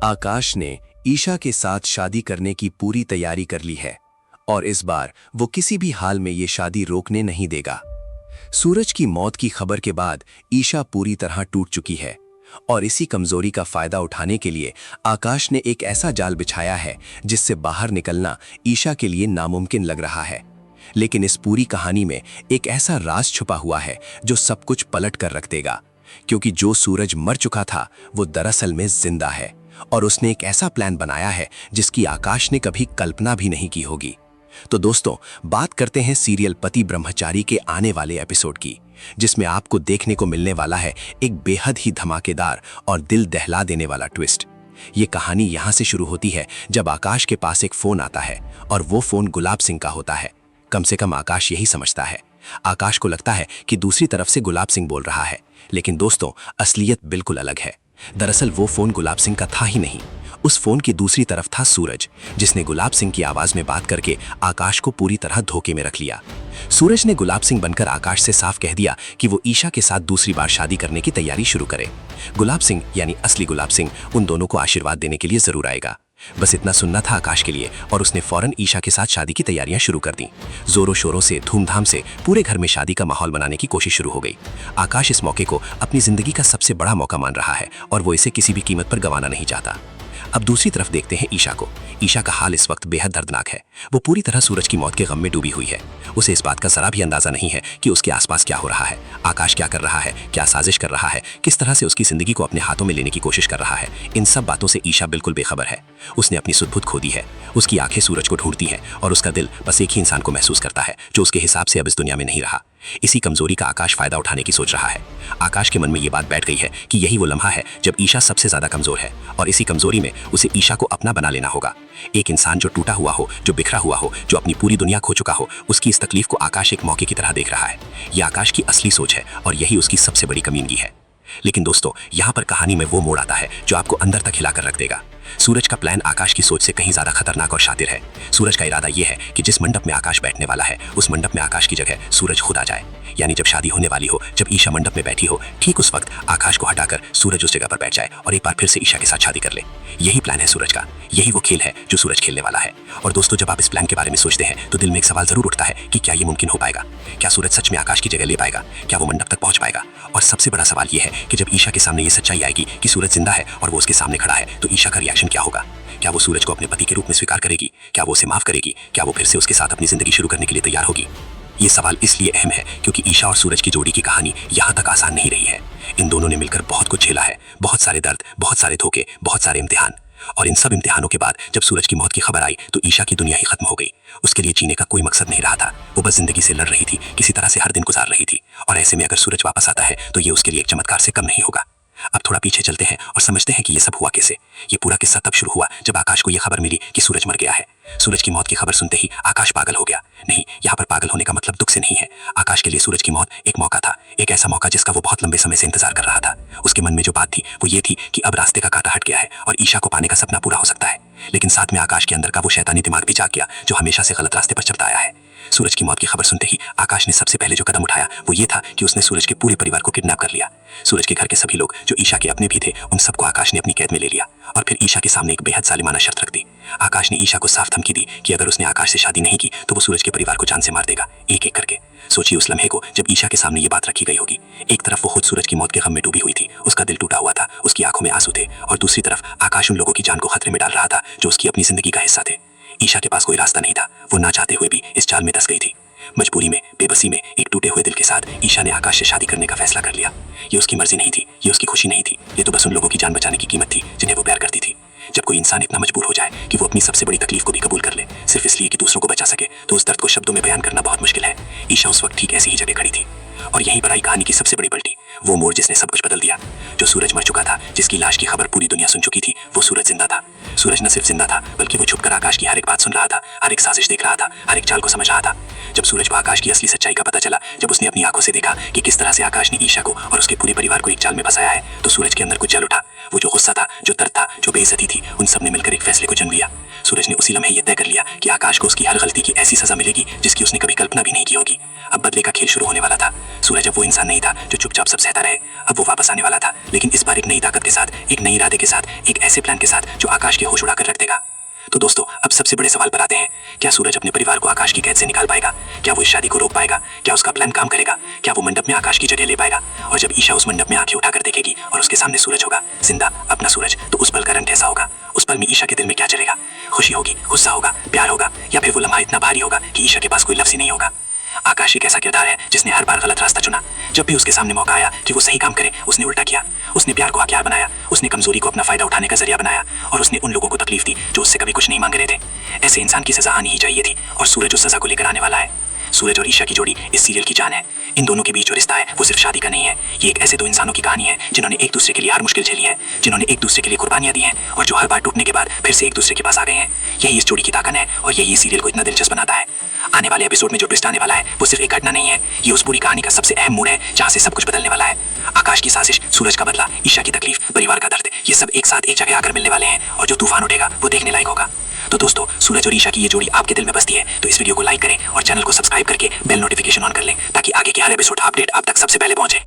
आकाश ने ईशा के साथ शादी करने की पूरी तैयारी कर ली है और इस बार वो किसी भी हाल में ये शादी रोकने नहीं देगा। सूरज की मौत की खबर के बाद ईशा पूरी तरह टूट चुकी है और इसी कमजोरी का फायदा उठाने के लिए आकाश ने एक ऐसा जाल बिछाया है जिससे बाहर निकलना ईशा के लिए नामुमकिन लग रहा है। लेकिन इस पूरी कहानी में एक ऐसा राज छुपा हुआ है जो सब कुछ पलट कर रख देगा, क्योंकि जो सूरज मर चुका था वो दरअसल में जिंदा है और उसने एक ऐसा प्लान बनाया है जिसकी आकाश ने कभी कल्पना भी नहीं की होगी। तो दोस्तों, बात करते हैं सीरियल पति ब्रह्मचारी के आने वाले एपिसोड की, जिसमें आपको देखने को मिलने वाला है एक बेहद ही धमाकेदार और दिल दहला देने वाला ट्विस्ट। ये कहानी यहाँ से शुरू होती है जब आकाश के पास एक फोन आता है और वो फोन गुलाब सिंह का होता है। कम से कम आकाश यही समझता है। आकाश को लगता है कि दूसरी तरफ से गुलाब सिंह बोल रहा है, लेकिन दोस्तों असलियत बिल्कुल अलग है। दरअसल वो फोन गुलाब सिंह का था ही नहीं। उस फोन की दूसरी तरफ था सूरज, जिसने गुलाब सिंह की आवाज में बात करके आकाश को पूरी तरह धोखे में रख लिया। सूरज ने गुलाब सिंह बनकर आकाश से साफ कह दिया कि वो ईशा के साथ दूसरी बार शादी करने की तैयारी शुरू करे। गुलाब सिंह यानी असली गुलाब सिंह उन दोनों को आशीर्वाद देने के लिए जरूर आएगा। बस इतना सुनना था आकाश के लिए और उसने फौरन ईशा के साथ शादी की तैयारियां शुरू कर दी। जोरों शोरों से धूमधाम से पूरे घर में शादी का माहौल बनाने की कोशिश शुरू हो गई। आकाश इस मौके को अपनी जिंदगी का सबसे बड़ा मौका मान रहा है और वो इसे किसी भी कीमत पर गंवाना नहीं चाहता। अब दूसरी तरफ देखते हैं ईशा को। ईशा का हाल इस वक्त बेहद दर्दनाक है। वो पूरी तरह सूरज की मौत के गम में डूबी हुई है। उसे इस बात का जरा भी अंदाजा नहीं है कि उसके आसपास क्या हो रहा है, आकाश क्या कर रहा है, क्या साजिश कर रहा है, किस तरह से उसकी जिंदगी को अपने हाथों में लेने की कोशिश कर रहा है। इन सब बातों से ईशा बिल्कुल बेखबर है। उसने अपनी सुध-बुध खो दी है। उसकी आंखें सूरज को ढूंढती हैं और उसका दिल बस एक ही इंसान को महसूस करता है जो उसके हिसाब से अब इस दुनिया में नहीं रहा। इसी कमजोरी का आकाश फायदा उठाने की सोच रहा है। आकाश के मन में ये बात बैठ गई है कि यही वो लम्हा है जब ईशा सबसे ज्यादा कमजोर है और इसी कमजोरी में उसे ईशा को अपना बना लेना होगा। एक इंसान जो टूटा हुआ हो, जो बिखरा हुआ हो, जो अपनी पूरी दुनिया खो चुका हो, उसकी इस तकलीफ को आकाश एक मौके की तरह देख रहा है। यह आकाश की असली सोच है और यही उसकी सबसे बड़ी कमीनगी है। लेकिन दोस्तों, यहाँ पर कहानी में वो मोड़ आता है जो आपको अंदर तक हिलाकर रख देगा। सूरज का प्लान आकाश की सोच से कहीं ज्यादा खतरनाक और शातिर है। सूरज का इरादा यह है कि जिस मंडप में आकाश बैठने वाला है उस मंडप में आकाश की जगह सूरज खुद आ जाए। यानी जब शादी होने वाली हो, जब ईशा मंडप में बैठी हो, ठीक उस वक्त आकाश को हटाकर सूरज उस जगह पर बैठ जाए और एक बार फिर से ईशा के साथ शादी कर ले। यही प्लान है सूरज का, यही वो खेल है जो सूरज खेलने वाला है। और दोस्तों, जब आप इस प्लान के बारे में सोचते हैं तो दिल में एक सवाल जरूर उठता है कि क्या ये मुमकिन हो पाएगा? क्या सूरज सच में आकाश की जगह ले पाएगा? क्या वो मंडप तक पहुंच पाएगा? और सबसे बड़ा सवाल यह है कि जब ईशा के सामने ये सच्चाई आएगी कि सूरज जिंदा है और वो उसके सामने खड़ा है, तो ईशा का रिएक्शन क्या होगा? क्या वो सूरज को अपने पति के रूप में स्वीकार करेगी? क्या वो उसे माफ करेगी? क्या वो फिर से उसके साथ अपनी जिंदगी शुरू करने के लिए तैयार होगी? ये सवाल इसलिए अहम है क्योंकि ईशा और सूरज की जोड़ी की कहानी यहाँ तक आसान नहीं रही है। इन दोनों ने मिलकर बहुत कुछ झेला है, बहुत सारे दर्द, बहुत सारे धोखे, बहुत सारे इम्तिहान। और इन सब इम्तिहानों के बाद जब सूरज की मौत की खबर आई तो ईशा की दुनिया ही खत्म हो गई। उसके लिए जीने का कोई मकसद नहीं रहा था। वो बस जिंदगी से लड़ रही थी, किसी तरह से हर दिन गुजार रही थी। और ऐसे में अगर सूरज वापस आता है तो ये उसके लिए एक चमत्कार से कम नहीं होगा। अब थोड़ा पीछे चलते हैं और समझते हैं कि ये सब हुआ कैसे। ये पूरा किस्सा तब शुरू हुआ जब आकाश को ये खबर मिली कि सूरज मर गया है। सूरज की मौत की खबर सुनते ही आकाश पागल हो गया। नहीं, यहाँ पर पागल होने का मतलब दुख से नहीं है। आकाश के लिए सूरज की मौत एक मौका था, एक ऐसा मौका जिसका वो बहुत लंबे समय से इंतजार कर रहा था। उसके मन में जो बात थी वो ये थी कि अब रास्ते का कांटा हट गया है और ईशा को पाने का सपना पूरा हो सकता है। लेकिन साथ में आकाश के अंदर का वो शैतानी दिमाग भी जाग गया जो हमेशा से गलत रास्ते पर चलता आया है। सूरज की मौत की खबर सुनते ही आकाश ने सबसे पहले जो कदम उठाया वो ये था कि उसने सूरज के पूरे परिवार को किडनैप कर लिया। सूरज के घर के सभी लोग जो ईशा के अपने भी थे, उन सबको आकाश ने अपनी कैद में ले लिया और फिर ईशा के सामने एक बेहद जालिमाना शर्त रख दी। आकाश ने ईशा को साफ धमकी दी कि अगर उसने आकाश से शादी नहीं की तो वो सूरज के परिवार को जान से मार देगा, एक एक करके। सोचिए उस लम्हे को जब ईशा के सामने ये बात रखी गई होगी। एक तरफ वो खुद सूरज की मौत के गम में डूबी हुई थी, उसका दिल टूटा हुआ था, उसकी आंखों में आंसू थे, और दूसरी तरफ आकाश उन लोगों की जान को खतरे में डाल रहा था जो उसकी अपनी जिंदगी का हिस्सा थे। ईशा के पास कोई रास्ता नहीं था। वो ना चाहते हुए भी इस जाल में दस गई थी। मजबूरी में, बेबसी में, एक टूटे हुए दिल के साथ ईशा ने आकाश से शादी करने का फैसला कर लिया। ये उसकी मर्जी नहीं थी, ये उसकी खुशी नहीं थी, ये तो बस उन लोगों की जान बचाने की कीमत थी जिन्हें वो प्यार करती थी। जब कोई इंसान इतना मजबूर हो जाए कि वो अपनी सबसे बड़ी तकलीफ को भी कबूल कर ले सिर्फ इसलिए कि दूसरों को बचा सके, तो उस दर्द को शब्दों में बयान करना बहुत मुश्किल है। ईशा उस वक्त ठीक ऐसी ही जगह खड़ी थी और यहीं पर आई कहानी की सबसे बड़ी पलटी, वो मोड़ जिसने सब कुछ बदल दिया। जो सूरज मर चुका था, जिसकी लाश की खबर पूरी दुनिया सुन चुकी थी, वो सूरज जिंदा था। सूरज न सिर्फ जिंदा था बल्कि वो छुपकर आकाश की हर एक बात सुन रहा था, हर एक साजिश देख रहा था, हर एक चाल को समझ रहा था। जब सूरज को आकाश की असली सच्चाई का पता चला, जब उसने अपनी आंखों से देखा कि किस तरह से आकाश ने ईशा को और उसके पूरे परिवार को एक जाल में फंसाया है, तो सूरज के अंदर कुछ जल उठा। वो जो गुस्सा था, जो दर्द था, जो बेइज्जती थी, उन सब ने मिलकर एक फैसले को जन्म लिया। सूरज ने उसी लम्हे ये तय कर लिया कि आकाश को उसकी हर गलती की ऐसी सजा मिलेगी जिसकी उसने कभी कल्पना भी नहीं की होगी। अब बदले का खेल शुरू होने वाला था। सूरज अब वो इंसान नहीं था जो चुपचाप सब सहता रहे। अब वो वापस आने वाला था, लेकिन इस बार एक नई ताकत के साथ, एक नई इरादे के साथ, एक ऐसे प्लान के साथ जो आकाश के होश उड़ाकर रख देगा। तो दोस्तों, अब सबसे बड़े सवाल पर आते हैं। क्या सूरज अपने परिवार को आकाश की कैद से निकाल पाएगा? क्या वो इस शादी को रोक पाएगा? क्या उसका प्लान काम करेगा? क्या वो मंडप में आकाश की जगह ले पाएगा? और जब ईशा उस मंडप में आंखें उठाकर देखेगी और उसके सामने सूरज होगा, जिंदा, अपना सूरज, तो उस पल का रंग कैसा होगा? उस पल में ईशा के दिल में क्या चलेगा? खुशी होगी, गुस्सा होगा, प्यार होगा, या फिर वो लम्हा इतना भारी होगा कि ईशा के पास कोई लफ्ज ही नहीं होगा? आकाश एक ऐसा किरदार है जिसने हर बार गलत रास्ता चुना। जब भी उसके सामने मौका आया कि वो सही काम करे, उसने उल्टा किया। उसने प्यार को हथियार बनाया, उसने कमजोरी को अपना फायदा उठाने का जरिया बनाया, और उसने उन लोगों को तकलीफ दी जो उससे कभी कुछ नहीं मांग रहे थे। ऐसे इंसान की सजा आनी ही चाहिए थी, और सूरज उस सजा को लेकर आने वाला है। सूरज और ईशा की जोड़ी इस सीरियल की जान है। इन दोनों के बीच जो रिश्ता है वो सिर्फ शादी का नहीं है। ये एक ऐसे दो इंसानों की कहानी है जिन्होंने एक दूसरे के लिए हर मुश्किल झेली है, जिन्होंने एक दूसरे के लिए कुर्बानियां दी हैं, और जो हर बार टूटने के बाद फिर से एक दूसरे के पास आ गए हैं। यही इस जोड़ी की ताकत है, और यही इस सीरियल को इतना दिलचस्प बनाता है। आने वाले एपिसोड में जो ट्विस्ट आने वाला है वो सिर्फ एक घटना नहीं है, ये उस पूरी कहानी का सबसे अहम मोड़ है जहाँ से सब कुछ बदलने वाला है। आकाश की साजिश, सूरज का बदला, ईशा की तकलीफ, परिवार का दर्द, ये सब एक साथ एक जगह आकर मिलने वाले हैं, और जो तूफान उठेगा वो देखने लायक होगा। तो दोस्तों, सूरज और ईशा की ये जोड़ी आपके दिल में बसती है तो इस वीडियो को लाइक करें और चैनल को सब्सक्राइब करके बेल नोटिफिकेशन ऑन कर लें, ताकि आगे के हर एपिसोड अपडेट आप तक सबसे पहले पहुंचे।